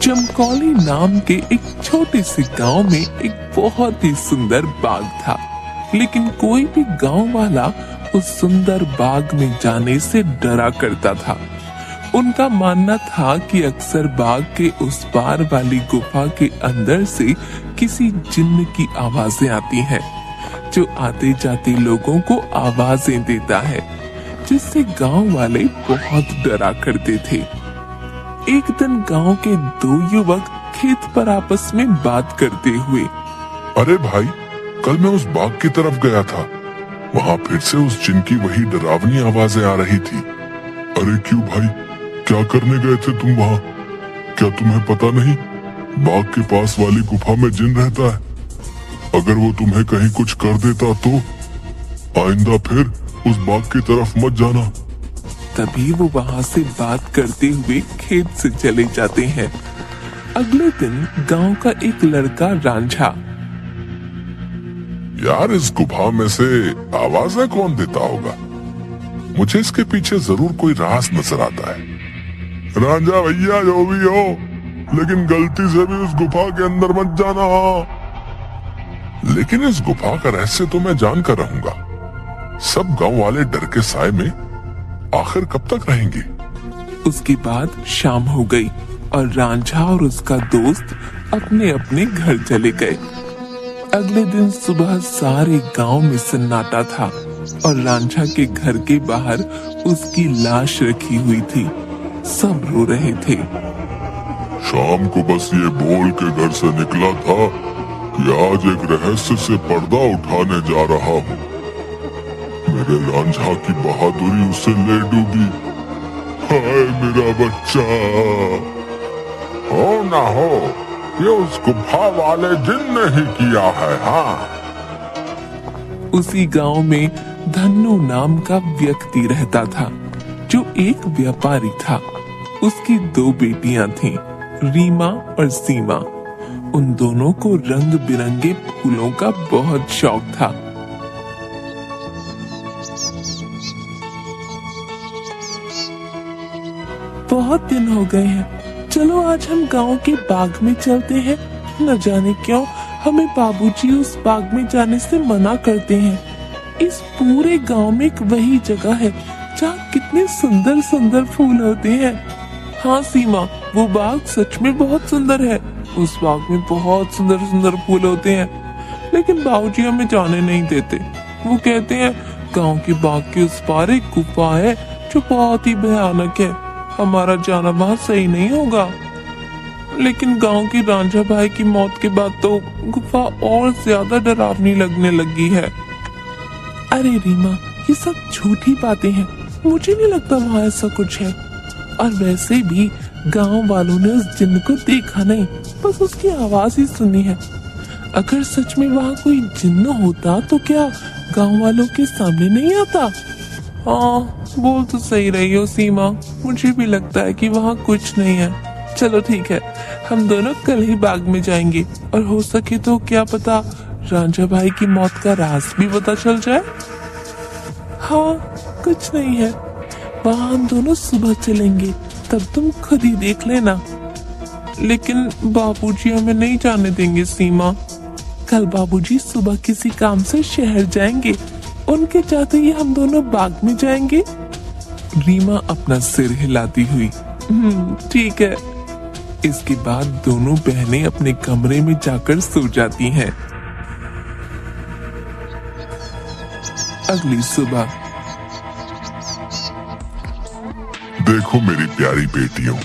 चमकौली नाम के एक छोटे से गांव में एक बहुत ही सुंदर बाग था, लेकिन कोई भी गांव वाला उस सुंदर बाग में जाने से डरा करता था। उनका मानना था कि अक्सर बाग के उस पार वाली गुफा के अंदर से किसी जिन्न की आवाजें आती हैं, जो आते जाते लोगों को आवाजें देता है, जिससे गांव वाले बहुत डरा करते थे। एक दिन गांव के दो युवक खेत पर आपस में बात करते हुए, अरे भाई, कल मैं उस बाग की तरफ गया था, वहाँ फिर से उस जिन की वही डरावनी आवाजें आ रही थी। अरे क्यों भाई, क्या करने गए थे तुम वहाँ? क्या तुम्हें पता नहीं, बाग के पास वाली गुफा में जिन रहता है। अगर वो तुम्हें कहीं कुछ कर देता तो आइंदा फिर उस बाग की तरफ मत जाना। तभी वो वहाँ से बात करते हुए खेत से चले जाते हैं। अगले दिन गांव का एक लड़का रांझा, यार इस गुफा में से आवाजें कौन देता होगा? मुझे इसके पीछे जरूर कोई राज नजर आता है। रांझा भैया, जो भी हो, लेकिन गलती से भी उस गुफा के अंदर मत जाना। लेकिन इस गुफा का रहस्य तो मैं जान कर रहूंगा। सब गांव वाले डर के साए में आखिर कब तक रहेंगे? उसके बाद शाम हो गई और रांझा और उसका दोस्त अपने अपने घर चले गए। अगले दिन सुबह सारे गांव में सन्नाटा था और रांझा के घर के बाहर उसकी लाश रखी हुई थी। सब रो रहे थे। शाम को बस ये बोल के घर से निकला था कि आज एक रहस्य से पर्दा उठाने जा रहा हूँ। मेरे रांझा की बहादुरी उसे ले डूबी। हाय मेरा बच्चा, हो ना हो, ये उस गुफा वाले जिन ने ही किया है। हाँ, उसी गांव में धन्नू नाम का व्यक्ति रहता था, जो एक व्यापारी था। उसकी दो बेटियां थीं, रीमा और सीमा। उन दोनों को रंग बिरंगे फूलों का बहुत शौक था। बहुत दिन हो गए हैं, चलो आज हम गांव के बाग में चलते हैं। न जाने क्यों हमें बाबूजी उस बाग में जाने से मना करते हैं। इस पूरे गांव में एक वही जगह है जहाँ कितने सुंदर सुंदर फूल होते हैं। हाँ सीमा, वो बाग सच में बहुत सुंदर है। उस बाग में बहुत सुंदर सुंदर फूल होते हैं, लेकिन बाबूजी हमें जाने नहीं देते। वो कहते हैं गांव के बाग के उस पार एक गुफा है जो बहुत ही भयानक है, हमारा जाना वहाँ सही नहीं होगा। लेकिन गांव की रांझा भाई की मौत के बाद तो गुफा और ज्यादा डरावनी लगने लगी है। अरे रीमा, ये सब झूठी बातें हैं, मुझे नहीं लगता वहाँ ऐसा कुछ है। और वैसे भी गांव वालों ने उस जिन्न को देखा नहीं, बस उसकी आवाज ही सुनी है। अगर सच में वहाँ कोई जिन्न होता तो क्या गांव वालों के सामने नहीं आता? हाँ, बोल तो सही रही हो सीमा, मुझे भी लगता है कि वहाँ कुछ नहीं है। चलो ठीक है, हम दोनों कल ही बाग में जाएंगे और हो सके तो क्या पता रांझा भाई की मौत का राज भी पता चल जाए। हाँ, कुछ नहीं है, वहाँ हम दोनों सुबह चलेंगे, तब तुम खुद ही देख लेना। लेकिन बाबूजी हमें नहीं जाने देंगे सीमा। कल बाबूजी सुबह किसी काम से शहर जाएंगे, उनके जाते ही हम दोनों बाग में जाएंगे। रीमा अपना सिर हिलाती हुई ठीक है। इसके बाद दोनों बहनें अपने कमरे में जाकर सो जाती हैं। अगली सुबह, देखो मेरी प्यारी बेटियों,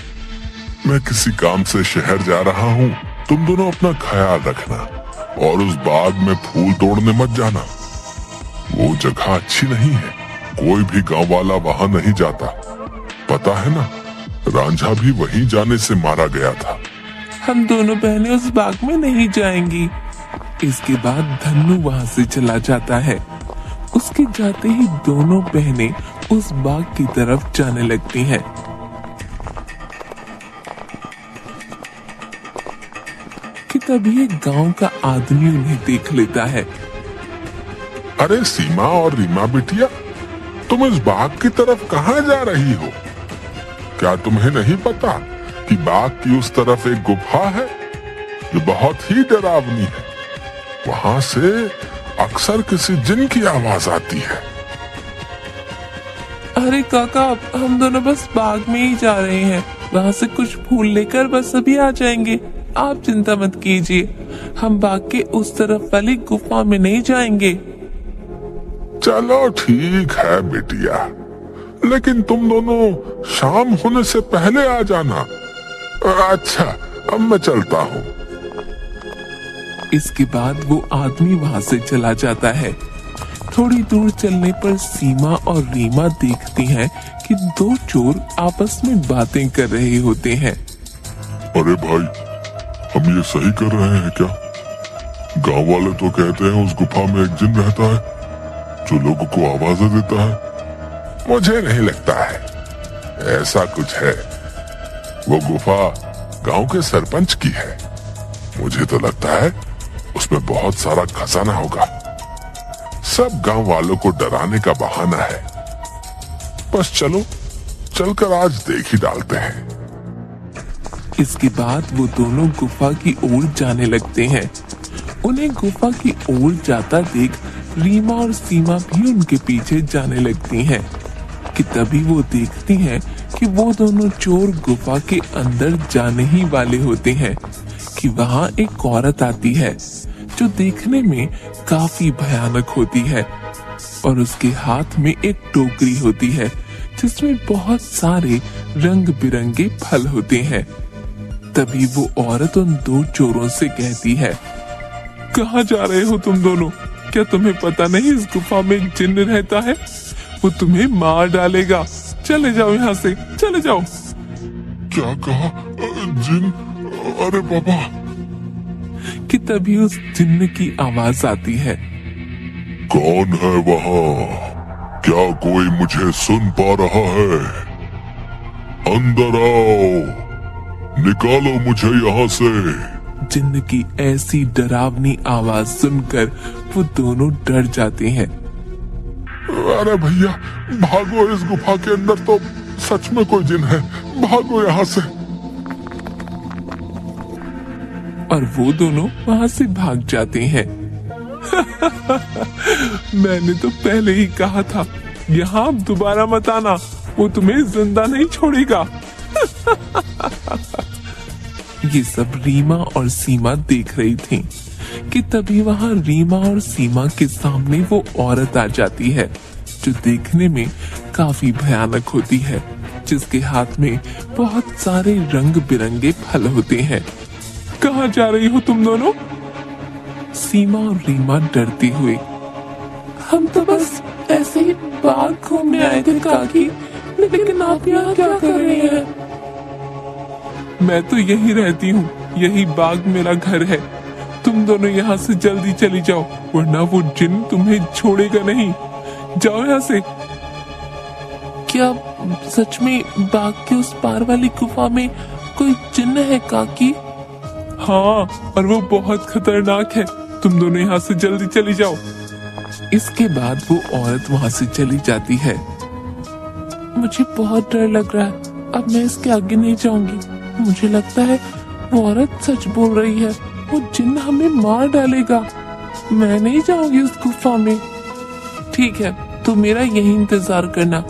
मैं किसी काम से शहर जा रहा हूँ। तुम दोनों अपना ख्याल रखना और उस बाग में फूल तोड़ने मत जाना। वो जगह अच्छी नहीं है, कोई भी गांव वाला वहां नहीं जाता। पता है ना, रांझा भी वहीं जाने से मारा गया था। हम दोनों बहनें उस बाग में नहीं जाएंगी। इसके बाद धन्नू वहां से चला जाता है। उसके जाते ही दोनों बहनें उस बाग की तरफ जाने लगती हैं। कि तभी एक गांव का आदमी उन्हें देख लेता है। अरे सीमा और रीमा बिटिया, तुम इस बाग की तरफ कहाँ जा रही हो? क्या तुम्हें नहीं पता कि बाग की उस तरफ एक गुफा है जो बहुत ही डरावनी है। वहां से अक्सर किसी जिन की आवाज आती है। अरे काका, हम दोनों बस बाग में ही जा रहे हैं, वहां से कुछ फूल लेकर बस अभी आ जाएंगे। आप चिंता मत कीजिए, हम बाग के उस तरफ वाली गुफा में नहीं जाएंगे। चलो ठीक है बेटिया, लेकिन तुम दोनों शाम होने से पहले आ जाना। अच्छा, अब मैं चलता हूँ। इसके बाद वो आदमी वहां से चला जाता है। थोड़ी दूर चलने पर सीमा और रीमा देखती हैं कि दो चोर आपस में बातें कर रहे होते हैं। अरे भाई, हम ये सही कर रहे हैं क्या? गांव वाले तो कहते हैं उस गुफा में एक जिन रहता है जो लोगों को आवाजें देता है। मुझे नहीं लगता है ऐसा कुछ है। वो गुफा गांव के सरपंच की है। मुझे तो लगता है उसमें बहुत सारा खजाना होगा। सब गांव वालों को डराने का बहाना है। बस चलो, चलकर आज देख ही डालते हैं। इसके बाद वो दोनों गुफा की ओर जाने लगते हैं। उन्हें गुफा की ओर जाता देख रीमा और सीमा भी उनके पीछे जाने लगती हैं कि तभी वो देखती हैं कि वो दोनों चोर गुफा के अंदर जाने ही वाले होते हैं कि वहां एक औरत आती है जो देखने में काफी भयानक होती है और उसके हाथ में एक टोकरी होती है जिसमें बहुत सारे रंग बिरंगे फल होते हैं। तभी वो औरत उन दो चोरों से कहती है, कहाँ जा रहे हो तुम दोनों? क्या तुम्हें पता नहीं इस गुफा में एक जिन्न रहता है? वो तुम्हें मार डालेगा। चले जाओ यहाँ से, चले जाओ। क्या कहा? जिन? अरे बाबा! कि तभी उस जिन्न की आवाज आती है, कौन है वहाँ? क्या कोई मुझे सुन पा रहा है? अंदर आओ, निकालो मुझे यहाँ से। जिन्न की ऐसी डरावनी आवाज सुनकर वो दोनों डर जाते हैं। अरे भैया, भागो, इस गुफा के अंदर तो सच में कोई जिन है। भागो यहाँ से। और वो दोनों वहां से भाग जाते हैं। मैंने तो पहले ही कहा था, यहाँ अब दोबारा मत आना, वो तुम्हें जिंदा नहीं छोड़ेगा। ये सब रीमा और सीमा देख रही थीं कि तभी वहां रीमा और सीमा के सामने वो औरत आ जाती है जो देखने में काफी भयानक होती है, जिसके हाथ में बहुत सारे रंग बिरंगे फल होते हैं। कहाँ जा रही हो तुम दोनों? सीमा और रीमा डरती हुई, हम तो बस ऐसे ही बाग घूमने आए थे काकी, लेकिन आप यहाँ क्या कर रही हैं? मैं तो यही रहती हूँ, यही बाग मेरा घर है। तुम दोनों यहाँ से जल्दी चली जाओ, वरना वो जिन तुम्हें छोड़ेगा नहीं। जाओ यहाँ से। क्या सच में बाग के उस पार वाली गुफा में कोई जिन्न है काकी? हाँ, और वो बहुत खतरनाक है। तुम दोनों यहाँ से जल्दी चली जाओ। इसके बाद वो औरत वहाँ से चली जाती है। मुझे बहुत डर लग रहा है, अब मैं इसके आगे नहीं जाऊंगी। मुझे लगता है वो औरत सच बोल रही है, वो जिन्न हमें मार डालेगा। मैं नहीं जाऊंगी उस गुफा में। ठीक है, तो मेरा यही इंतजार करना।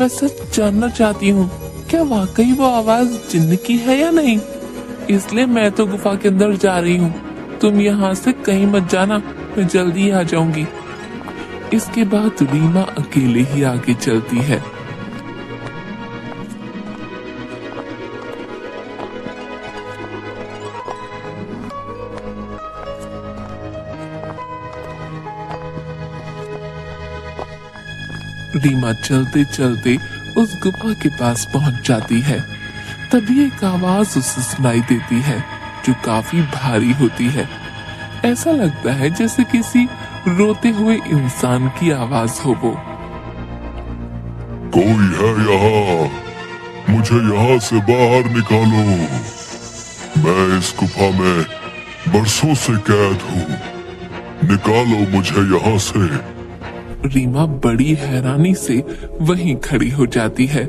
मैं सच जानना चाहती हूँ, क्या वाकई वो आवाज जिन्न की है या नहीं? इसलिए मैं तो गुफा के अंदर जा रही हूँ। तुम यहाँ से कहीं मत जाना, मैं जल्दी आ जाऊंगी। इसके बाद रीमा अकेले ही आगे चलती है। रीमा चलते चलते उस गुफा के पास पहुंच जाती है। तभी एक आवाज उसे सुनाई देती है जो काफी भारी होती है। ऐसा लगता है जैसे किसी रोते हुए इंसान की आवाज हो वो। कोई है यहाँ? मुझे यहाँ से बाहर निकालो। मैं इस गुफा में बरसों से कैद हूँ। निकालो मुझे यहाँ से। रीमा बड़ी हैरानी से वहीं खड़ी हो जाती है।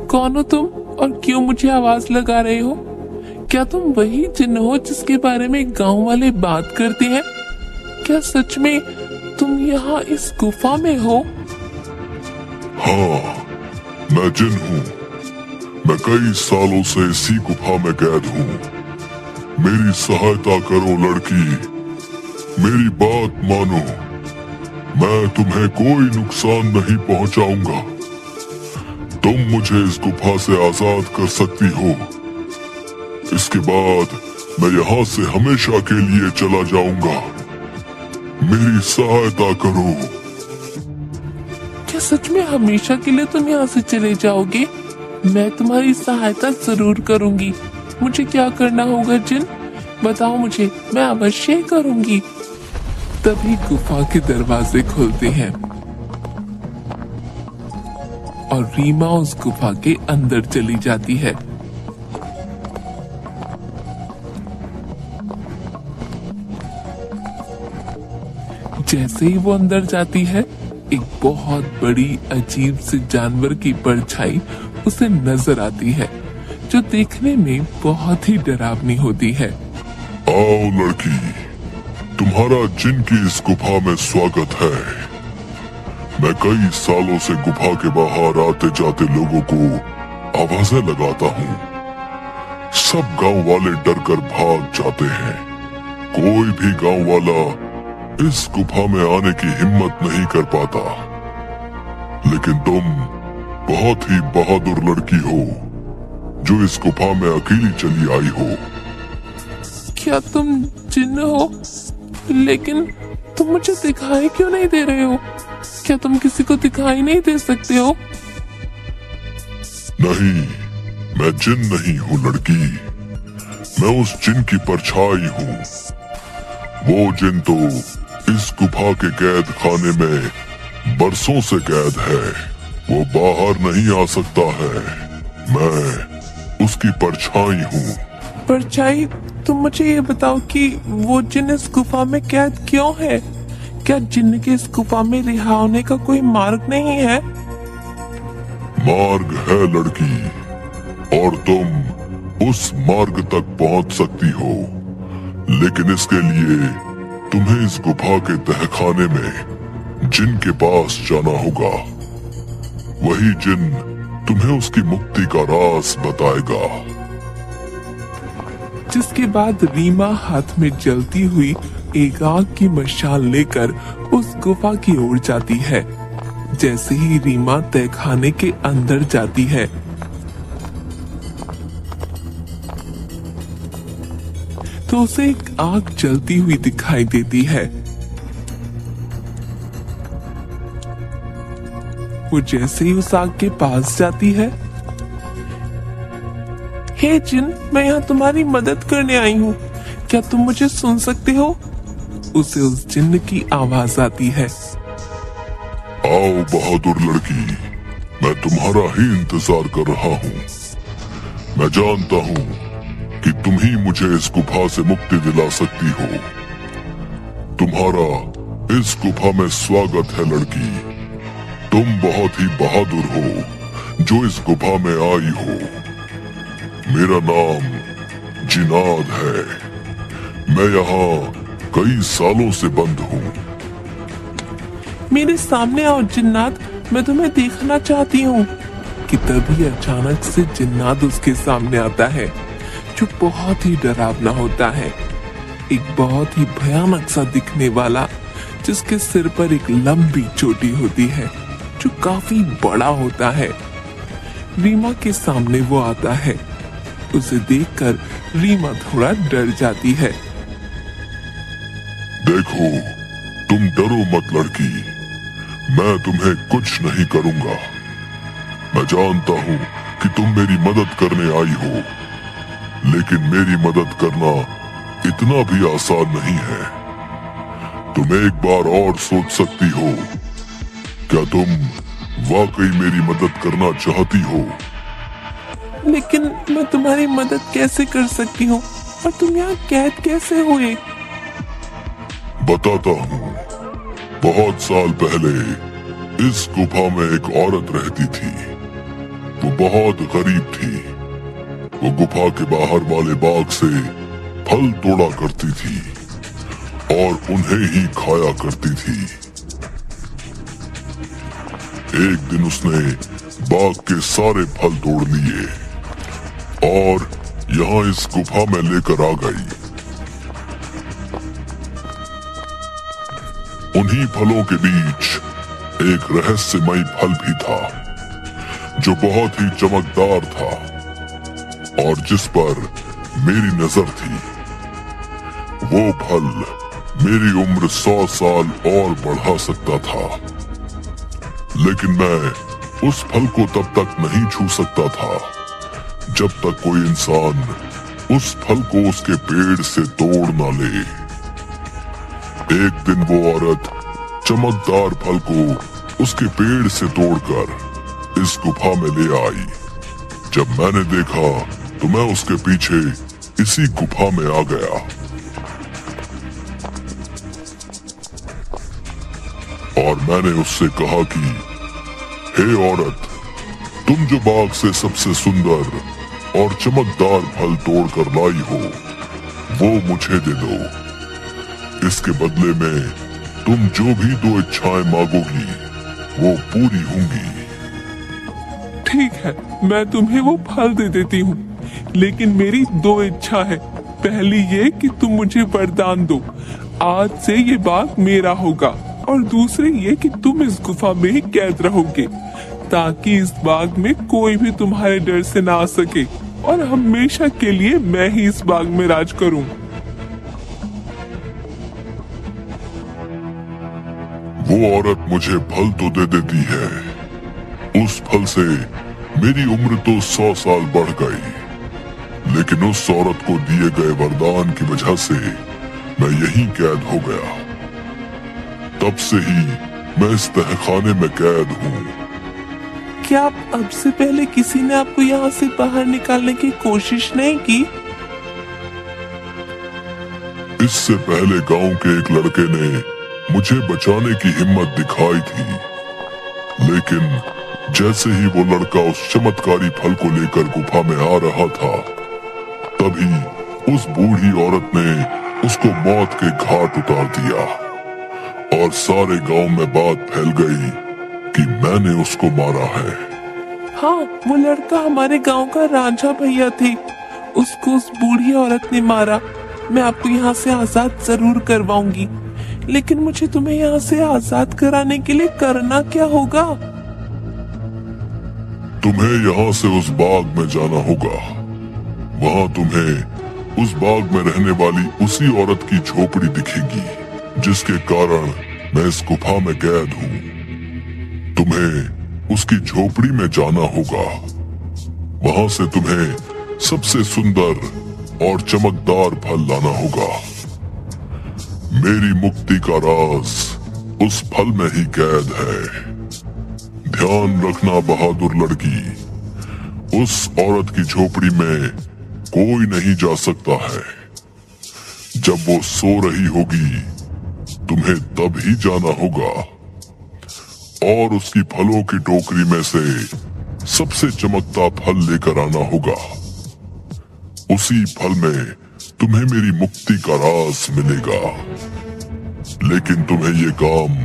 कौन हो तुम और क्यों मुझे आवाज लगा रहे हो? क्या तुम वही जिन्न हो जिसके बारे में गांव वाले बात करते हैं? क्या सच में तुम यहाँ इस गुफा में हो? हाँ, मैं जिन हूँ। मैं कई सालों से इसी गुफा में कैद हूँ। मेरी सहायता करो लड़की, मेरी बात मानो। मैं तुम्हें कोई नुकसान नहीं पहुंचाऊंगा। तुम मुझे इस गुफा से आजाद कर सकती हो। इसके बाद मैं यहाँ से हमेशा के लिए चला जाऊंगा। मेरी सहायता करो। क्या सच में हमेशा के लिए तुम यहाँ से चले जाओगे? मैं तुम्हारी सहायता जरूर करूंगी। मुझे क्या करना होगा जिन? बताओ मुझे, मैं अवश्य करूंगी। तभी गुफा के दरवाजे खुलते हैं और रीमा उस गुफा के अंदर चली जाती है। जैसे ही वो अंदर जाती है, एक बहुत बड़ी अजीब से जानवर की परछाई उसे नजर आती है, जो देखने में बहुत ही डरावनी होती है। आओ लड़की, तुम्हारा जिन की इस गुफा में स्वागत है। मैं कई सालों से गुफा के बाहर आते जाते लोगों को आवाजें लगाता हूँ। सब गांव वाले डर कर भाग जाते हैं। कोई भी गांव वाला इस गुफा में आने की हिम्मत नहीं कर पाता। लेकिन तुम बहुत ही बहादुर लड़की हो, जो इस गुफा में अकेली चली आई हो। क्या तुम जिन्न हो? लेकिन तुम मुझे दिखाई क्यों नहीं दे रहे हो? क्या तुम किसी को दिखाई नहीं दे सकते हो? नहीं, मैं जिन नहीं हूँ लड़की। मैं उस जिन की परछाई हूँ। वो जिन तो इस गुफा के कैद खाने में बरसों से कैद है। वो बाहर नहीं आ सकता है। मैं उसकी परछाई हूँ। परछाई? तुम मुझे ये बताओ कि वो जिन इस गुफा में कैद क्यों है? क्या जिन्न के इस गुफा में रिहा होने का कोई मार्ग नहीं है? मार्ग है लड़की, और तुम उस मार्ग तक पहुंच सकती हो। लेकिन इसके लिए तुम्हें इस गुफा के तहखाने में जिन के पास जाना होगा। वही जिन तुम्हें उसकी मुक्ति का राज बताएगा। जिसके बाद रीमा हाथ में जलती हुई एक आग की मशाल लेकर उस गुफा की ओर जाती है। जैसे ही रीमा तहखाने के अंदर जाती है, तो उसे एक आग जलती हुई दिखाई देती है। वो जैसे ही उस आग के पास जाती है, हे जिन, मैं यहाँ तुम्हारी मदद करने आई हूँ। क्या तुम मुझे सुन सकते हो? उसे उस जिन्न की आवाज आती है। आओ बहादुर लड़की, मैं तुम्हारा ही इंतजार कर रहा हूँ। मैं जानता हूँ कि तुम ही मुझे इस गुफा से मुक्ति दिला सकती हो। तुम्हारा इस गुफा में स्वागत है लड़की। तुम बहुत ही बहादुर हो जो इस गुफा में आई हो। मेरा नाम जिनाद है। मैं यहाँ कई सालों से बंद हूँ। मेरे सामने आओ जिन्नात, मैं तुम्हें देखना चाहती हूँ। कि तभी अचानक से जिन्नात उसके सामने आता है, जो बहुत ही डरावना होता है। एक बहुत ही भयानक सा दिखने वाला, जिसके सिर पर एक लंबी चोटी होती है, जो काफी बड़ा होता है। रीमा के सामने वो आता है। उसे देखकर रीमा थोड़ा डर जाती है। देखो, तुम डरो मत लड़की, मैं तुम्हें कुछ नहीं करूंगा। मैं जानता हूँ कि तुम मेरी मदद करने आई हो, लेकिन मेरी मदद करना इतना भी आसान नहीं है। तुम एक बार और सोच सकती हो। क्या तुम वाकई मेरी मदद करना चाहती हो? लेकिन मैं तुम्हारी मदद कैसे कर सकती हूँ? और तुम यहाँ कैद कैसे हुए? बताता हूँ। बहुत साल पहले इस गुफा में एक औरत रहती थी। वो बहुत गरीब थी। वो गुफा के बाहर वाले बाग से फल तोड़ा करती थी और उन्हें ही खाया करती थी। एक दिन उसने बाग के सारे फल तोड़ लिए और यहाँ इस गुफा में लेकर आ गई। उन्हीं फलों के बीच एक रहस्यमय फल भी था जो बहुत ही चमकदार था और जिस पर मेरी नजर थी। वो फल मेरी उम्र 100 साल और बढ़ा सकता था, लेकिन मैं उस फल को तब तक नहीं छू सकता था जब तक कोई इंसान उस फल को उसके पेड़ से तोड़ ना ले। एक दिन वो औरत चमकदार फल को उसके पेड़ से तोड़कर इस गुफा में ले आई। जब मैंने देखा तो मैं उसके पीछे इसी गुफा में आ गया और मैंने उससे कहा कि हे औरत, तुम जो बाग से सबसे सुंदर और चमकदार फल तोड़कर लाई हो वो मुझे दे दो। इसके बदले में तुम जो भी 2 इच्छाएं मांगोगी वो पूरी होंगी। ठीक है, मैं तुम्हें वो फल दे देती हूँ, लेकिन मेरी 2 इच्छा है। पहली ये कि तुम मुझे वरदान दो, आज से ये बाग मेरा होगा, और दूसरी ये कि तुम इस गुफा में ही कैद रहोगे ताकि इस बाग में कोई भी तुम्हारे डर से ना आ सके और हमेशा के लिए मैं ही इस बाग में राज करूं। वो औरत मुझे फल तो दे देती है, उस फल से मेरी उम्र तो 100 साल बढ़ गई, लेकिन उस औरत को दिए गए वरदान की वजह से मैं यहीं कैद हो गया। तब से ही मैं इस तहखाने में कैद हूँ। क्या अब से पहले किसी ने आपको यहाँ से बाहर निकालने की कोशिश नहीं की? इससे पहले गांव के एक लड़के ने मुझे बचाने की हिम्मत दिखाई थी, लेकिन जैसे ही वो लड़का उस चमत्कारी फल को लेकर गुफा में आ रहा था, तभी उस बूढ़ी औरत ने उसको मौत के घाट उतार दिया और सारे गांव में बात फैल गई कि मैंने उसको मारा है। हाँ, वो लड़का हमारे गांव का रांझा भैया थे, उसको उस बूढ़ी औरत ने मारा। मैं आपको यहाँ से आजाद जरूर करवाऊंगी, लेकिन मुझे तुम्हें यहाँ से आजाद कराने के लिए करना क्या होगा? तुम्हें यहाँ से उस बाग में जाना होगा। वहाँ तुम्हें उस बाग में रहने वाली उसी औरत की झोपड़ी दिखेगी जिसके कारण मैं इस गुफा में कैद हूँ। तुम्हें उसकी झोपड़ी में जाना होगा। वहाँ से तुम्हें सबसे सुंदर और चमकदार फल लाना होगा। मेरी मुक्ति का राज उस फल में ही कैद है। ध्यान रखना बहादुर लड़की, उस औरत की झोपड़ी में कोई नहीं जा सकता है। जब वो सो रही होगी तुम्हें तब ही जाना होगा और उसकी फलों की टोकरी में से सबसे चमकता फल लेकर आना होगा। उसी फल में तुम्हें मेरी मुक्ति का राज मिलेगा, लेकिन तुम्हें ये काम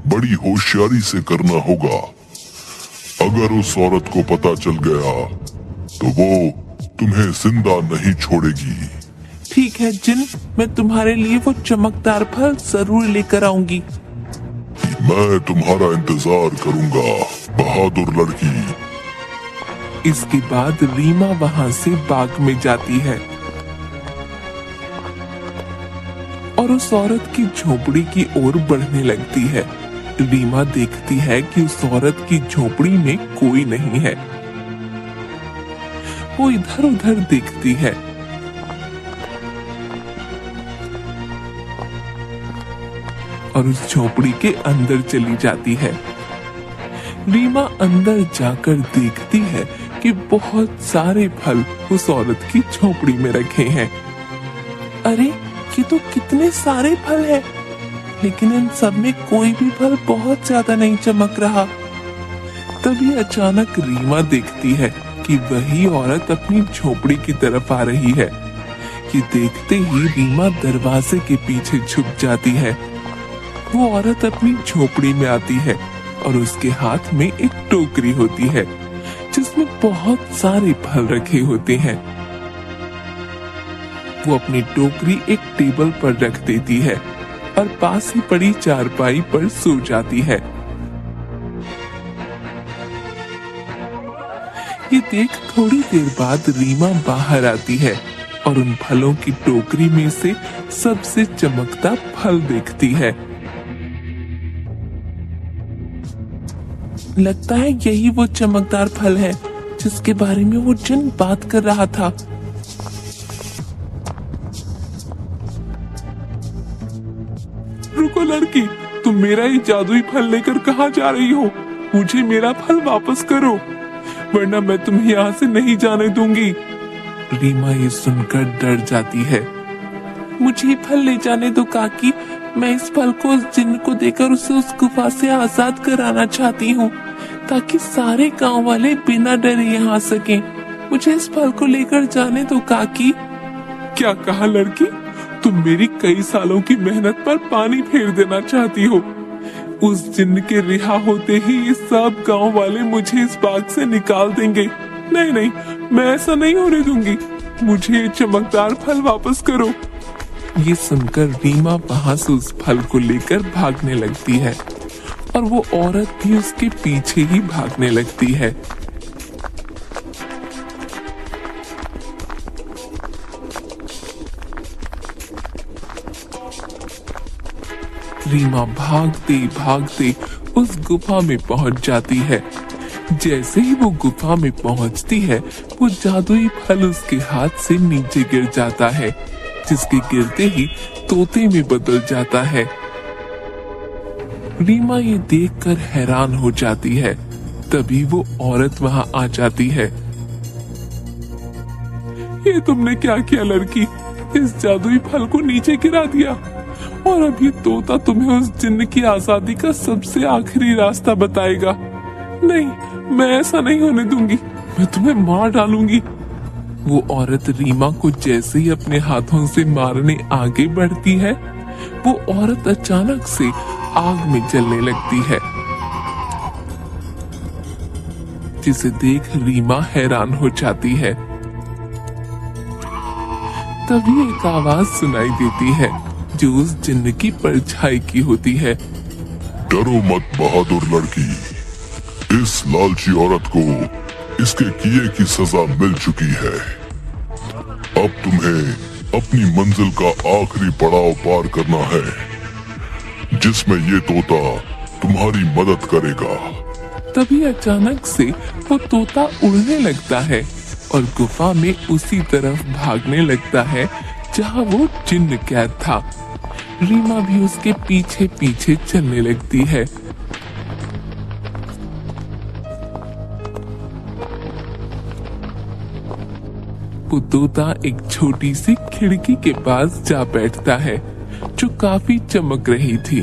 बड़ी होशियारी से करना होगा। अगर उस औरत को पता चल गया तो वो तुम्हें जिंदा नहीं छोड़ेगी। ठीक है जिन, मैं तुम्हारे लिए वो चमकदार फल जरूर लेकर आऊंगी। मैं तुम्हारा इंतजार करूंगा बहादुर लड़की। इसके बाद रीमा वहां से बाग में जाती है और उस औरत की झोपड़ी की ओर बढ़ने लगती है। रीमा देखती है कि उस औरत की झोपड़ी में कोई नहीं है। वो इधर उधर देखती है और उस झोपड़ी के अंदर चली जाती है। रीमा अंदर जाकर देखती है कि बहुत सारे फल उस औरत की झोपड़ी में रखे हैं। अरे ये तो कितने सारे फल हैं, लेकिन इन सब में कोई भी फल बहुत ज्यादा नहीं चमक रहा। तभी अचानक रीमा देखती है कि वही औरत अपनी झोपड़ी की तरफ आ रही है। ये देखते ही रीमा दरवाजे के पीछे छुप जाती है। वो औरत अपनी झोपड़ी में आती है और उसके हाथ में एक टोकरी होती है जिसमें बहुत सारे फल रखे होते हैं। वो अपनी टोकरी एक टेबल पर रख देती है और पास ही पड़ी चारपाई पर सो जाती है। ये देख थोड़ी देर बाद रीमा बाहर आती है और उन फलों की टोकरी में से सबसे चमकता फल देखती है। लगता है यही वो चमकदार फल है जिसके बारे में वो जिन बात कर रहा था। रुको लड़की, तुम मेरा ये जादुई फल लेकर कहाँ जा रही हो? मुझे मेरा फल वापस करो, वरना मैं तुम्हें यहाँ से नहीं जाने दूंगी। रीमा ये सुनकर डर जाती है। मुझे फल ले जाने दो काकी, मैं इस फल को उस जिन्न को देकर उसे उस गुफा से आजाद कराना चाहती हूँ ताकि सारे गांव वाले बिना डरे यहाँ आ सकें। मुझे इस फल को लेकर जाने दो काकी। क्या कहा लड़की? तुम मेरी कई सालों की मेहनत पर पानी फेर देना चाहती हो? उस जिन्न के रिहा होते ही ये सब गांव वाले मुझे इस बाग से निकाल देंगे। नहीं नहीं, मैं ऐसा नहीं होने दूंगी। मुझे ये चमकदार फल वापस करो। ये सुनकर रीमा वहां से उस फल को लेकर भागने लगती है और वो औरत भी उसके पीछे ही भागने लगती है। रीमा भागते भागते उस गुफा में पहुंच जाती है। जैसे ही वो गुफा में पहुंचती है, वो जादुई फल उसके हाथ से नीचे गिर जाता है, जिसके गिरते ही तोते में बदल जाता है। रीमा ये देखकर हैरान हो जाती है। तभी वो औरत वहां आ जाती है। ये तुमने क्या किया लड़की? इस जादुई फल को नीचे गिरा दिया और अब ये तोता तुम्हें उस जिन्न की आजादी का सबसे आखिरी रास्ता बताएगा। नहीं, मैं ऐसा नहीं होने दूंगी, मैं तुम्हें मार डालूंगी। वो औरत रीमा को जैसे ही अपने हाथों से मारने आगे बढ़ती है, वो औरत अचानक से आग में जलने लगती है, जिसे देख रीमा हैरान हो जाती है। तभी एक आवाज सुनाई देती है जो उस जिन्न की परछाई की होती है। डरो मत बहादुर लड़की, इस लालची औरत को इसके किए की सजा मिल चुकी है। अब तुम्हें अपनी मंजिल का आखिरी पड़ाव पार करना है, जिसमें ये तोता तुम्हारी मदद करेगा। तभी अचानक से वो तोता उड़ने लगता है और गुफा में उसी तरफ भागने लगता है जहाँ वो जिन्न कैद था। रीमा भी उसके पीछे पीछे चलने लगती है। वो तोता एक छोटी सी खिड़की के पास जा बैठता है जो काफी चमक रही थी।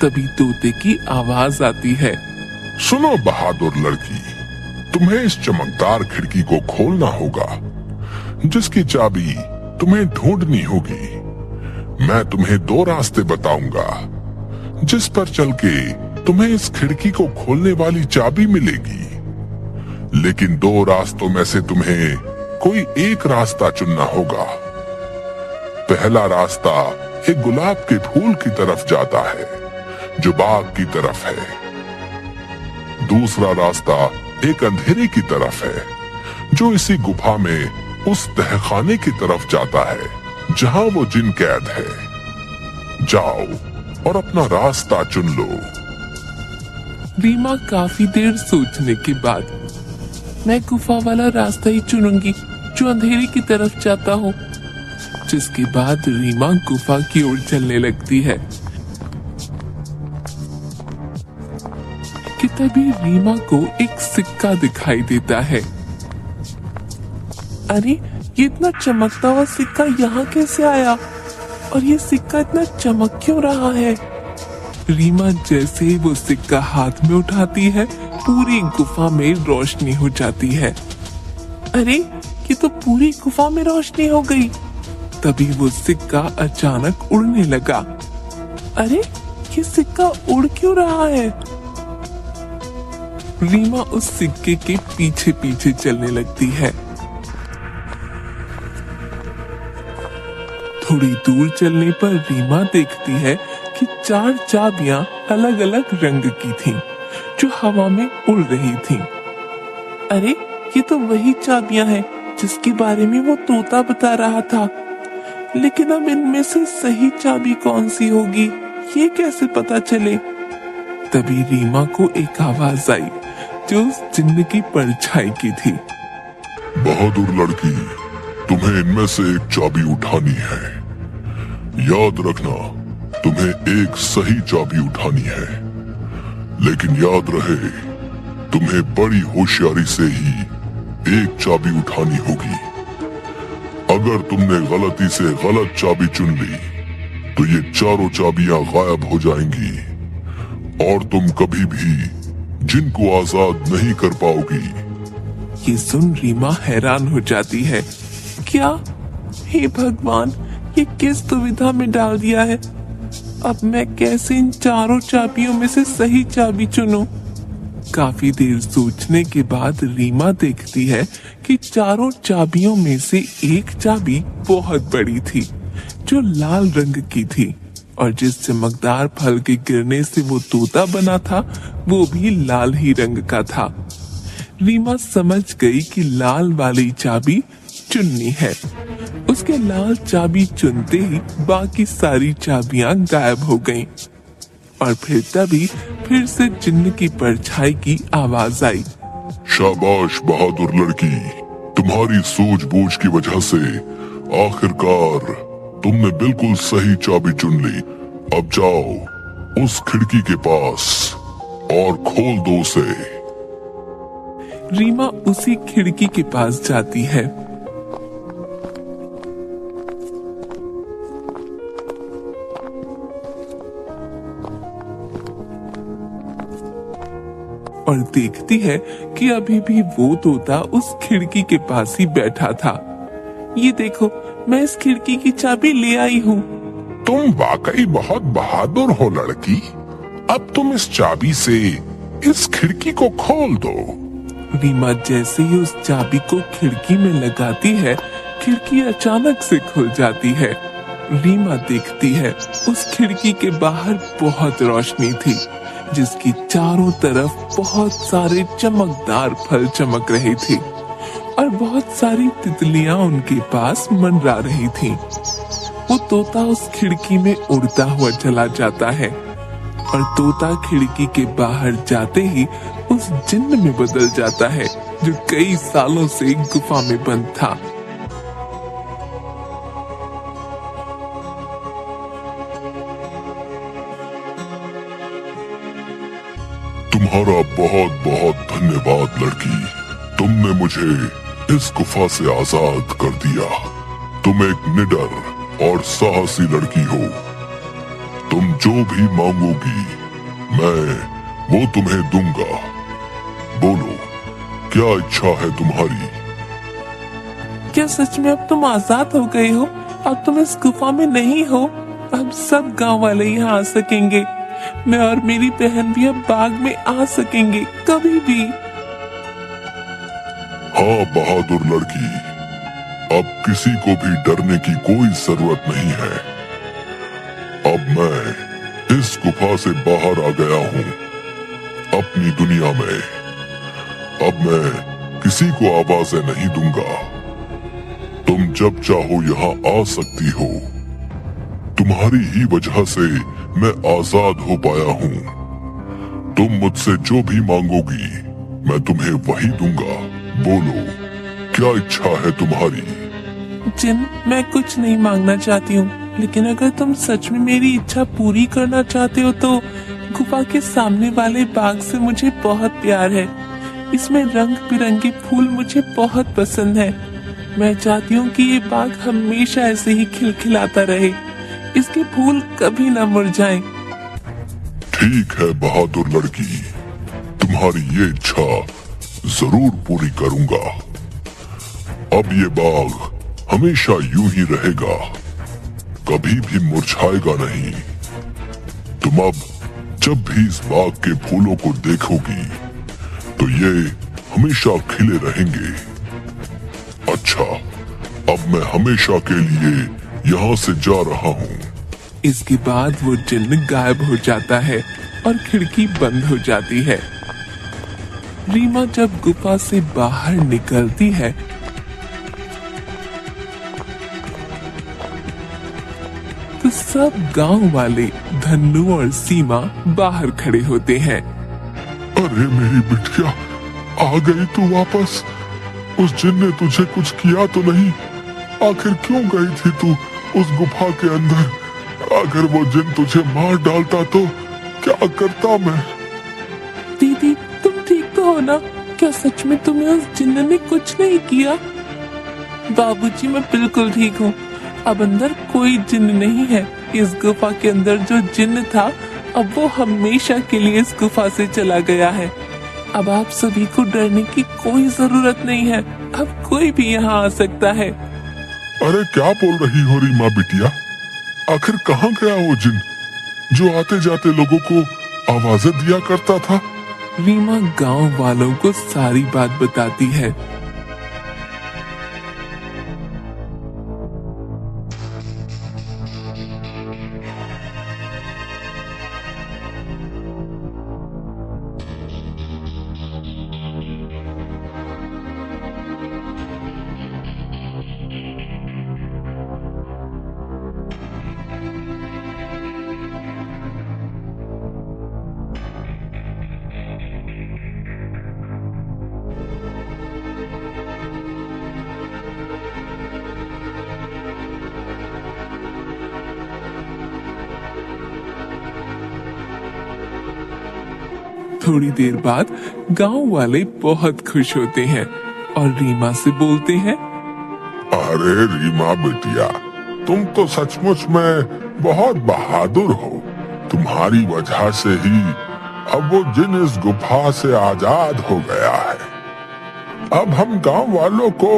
तभी तोते की आवाज आती है। सुनो बहादुर लड़की, तुम्हें इस चमकदार खिड़की को खोलना होगा, जिसकी चाबी तुम्हें ढूंढनी होगी। मैं तुम्हें 2 रास्ते बताऊंगा, जिस पर चल के तुम्हें इस खिड़की को खोलने वाली चाबी मिलेगी। लेकिन 2 रास्तों में से तुम्हें कोई एक रास्ता चुनना होगा। पहला रास्ता एक गुलाब के फूल की तरफ जाता है, जो बाग की तरफ है। दूसरा रास्ता एक अंधेरे की तरफ है, जो इसी गुफा में उस तहखाने की तरफ जाता है जहां वो जिन कैद है। जाओ और अपना रास्ता चुन लो। रीमा काफी देर सोचने के बाद, मैं गुफा वाला रास्ता ही चुनूंगी जो अंधेरे की तरफ जाता हो। जिसके बाद रीमा गुफा की ओर चलने लगती है कि तभी रीमा को एक सिक्का दिखाई देता है। अरे, ये इतना चमकता हुआ सिक्का यहाँ कैसे आया? और ये सिक्का इतना चमक क्यों रहा है? रीमा जैसे ही वो सिक्का हाथ में उठाती है, पूरी गुफा में रोशनी हो जाती है। अरे ये तो पूरी गुफा में रोशनी हो गई। तभी वो सिक्का अचानक उड़ने लगा। अरे ये सिक्का उड़ क्यों रहा है? रीमा उस सिक्के के पीछे पीछे चलने लगती है। थोड़ी दूर चलने पर रीमा देखती है कि 4 चाबियां अलग अलग रंग की थीं, जो हवा में उड़ रही थीं। अरे ये तो वही चाबियां हैं जिसके बारे में वो तोता बता रहा था। लेकिन अब इनमें से सही चाबी कौन सी होगी, ये कैसे पता चले? तभी रीमा को एक आवाज आई जो उस जिन्न की परछाई की थी। बहादुर लड़की, तुम्हें इनमें से एक चाबी उठानी है। याद रखना, तुम्हें एक सही चाबी उठानी है, लेकिन याद रहे तुम्हें बड़ी होशियारी से ही एक चाबी उठानी होगी। अगर तुमने गलती से गलत चाबी चुन ली तो ये चारों चाबियां गायब हो जाएंगी और तुम कभी भी जिनको आजाद नहीं कर पाओगी। ये सुन रीमा हैरान हो जाती है। क्या? हे भगवान, ये किस दुविधा में डाल दिया है। अब मैं कैसे इन चारों चाबियों में से सही चाबी चुनूं? काफी देर सोचने के बाद रीमा देखती है कि चारों चाबियों में से एक चाबी बहुत बड़ी थी, जो लाल रंग की थी, और जिस चमकदार फल के गिरने से वो तोता बना था वो भी लाल ही रंग का था। रीमा समझ गई कि लाल वाली चाबी चुननी है। उसके लाल चाबी चुनते ही बाकी सारी चाबियां गायब हो गईं। और फिर से जिन्न की परछाई की आवाज आई। शाबाश बहादुर लड़की, तुम्हारी सूझबूझ की वजह से आखिरकार तुमने बिल्कुल सही चाबी चुन ली। अब जाओ उस खिड़की के पास और खोल दो उसे। रीमा उसी खिड़की के पास जाती है। और देखती है कि अभी भी वो तोता उस खिड़की के पास ही बैठा था। ये देखो, मैं इस खिड़की की चाबी ले आई हूँ। तुम वाकई बहुत बहादुर हो लड़की। अब तुम इस चाबी से इस खिड़की को खोल दो। रीमा जैसे ही उस चाबी को खिड़की में लगाती है, खिड़की अचानक से खुल जाती है। रीमा देखती है उस खिड़की के बाहर बहुत रोशनी थी, जिसकी चारों तरफ बहुत सारे चमकदार फल चमक रहे थे और बहुत सारी तितलियां उनके पास मंडरा रही थीं। वो तोता उस खिड़की में उड़ता हुआ चला जाता है और तोता खिड़की के बाहर जाते ही उस जिन्न में बदल जाता है, जो कई सालों से गुफा में बंद था। तुम्हारा बहुत बहुत धन्यवाद लड़की, तुमने मुझे इस गुफा से आजाद कर दिया। तुम एक निडर और साहसी लड़की हो। तुम जो भी मांगोगी मैं वो तुम्हें दूंगा। बोलो, क्या इच्छा है तुम्हारी? क्या सच में अब तुम आजाद हो गए हो? अब तुम इस गुफा में नहीं हो। अब सब गांव वाले यहाँ आ सकेंगे। मैं और मेरी बहन भी अब बाग में आ सकेंगे कभी भी। हाँ बहादुर लड़की, अब किसी को भी डरने की कोई जरूरत नहीं है। अब मैं इस गुफा से बाहर आ गया हूँ अपनी दुनिया में। अब मैं किसी को आवाजें नहीं दूंगा। तुम जब चाहो यहाँ आ सकती हो। तुम्हारी ही वजह से मैं आजाद हो पाया हूँ। तुम मुझसे जो भी मांगोगी मैं तुम्हें वही दूंगा। बोलो, क्या इच्छा है तुम्हारी? जिन, मैं कुछ नहीं मांगना चाहती हूँ, लेकिन अगर तुम सच में मेरी इच्छा पूरी करना चाहते हो तो गुफा के सामने वाले बाग से मुझे बहुत प्यार है। इसमें रंग बिरंगे फूल मुझे बहुत पसंद है। मैं चाहती हूँ कि ये बाग हमेशा ऐसे ही खिलखिलाता रहे। इसके फूल कभी ना मुरझाएं। ठीक है बहादुर लड़की, तुम्हारी ये इच्छा जरूर पूरी करूंगा। अब ये बाग हमेशा यूं ही रहेगा, कभी भी मुरझाएगा नहीं। तुम अब जब भी इस बाग के फूलों को देखोगी तो ये हमेशा खिले रहेंगे। अच्छा, अब मैं हमेशा के लिए यहाँ से जा रहा हूँ। इसके बाद वो जिन्न गायब हो जाता है और खिड़की बंद हो जाती है। रीमा जब गुफा से बाहर निकलती है तो सब गांव वाले धन्नू और सीमा बाहर खड़े होते हैं। अरे मेरी बिटिया, आ गई तू वापस। उस जिन ने तुझे कुछ किया तो नहीं? आखिर क्यों गई थी तू उस गुफा के अंदर? अगर वो जिन तुझे मार डालता तो क्या करता मैं? दीदी, तुम ठीक तो हो ना? क्या सच में तुम्हें उस जिन्न ने कुछ नहीं किया? बाबूजी, मैं बिल्कुल ठीक हूँ। अब अंदर कोई जिन्न नहीं है। इस गुफा के अंदर जो जिन्न था, अब वो हमेशा के लिए इस गुफा से चला गया है। अब आप सभी को डरने की कोई जरूरत नहीं है। अब कोई भी यहाँ आ सकता है। अरे क्या बोल रही हो रीमा बिटिया? आखिर कहाँ गया वो जिन जो आते जाते लोगों को आवाजें दिया करता था? रीमा गांव वालों को सारी बात बताती है। थोड़ी देर बाद गांव वाले बहुत खुश होते हैं और रीमा से बोलते हैं, अरे रीमा बिटिया, तुम तो सचमुच में बहुत बहादुर हो। तुम्हारी वजह से ही अब वो जिन इस गुफा से आजाद हो गया है। अब हम गांव वालों को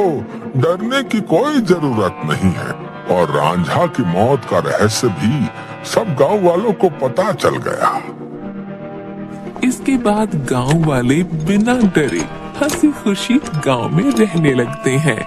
डरने की कोई जरूरत नहीं है और रांझा की मौत का रहस्य भी सब गांव वालों को पता चल गया। इसके बाद गांव वाले बिना डरे हंसी खुशी गांव में रहने लगते हैं।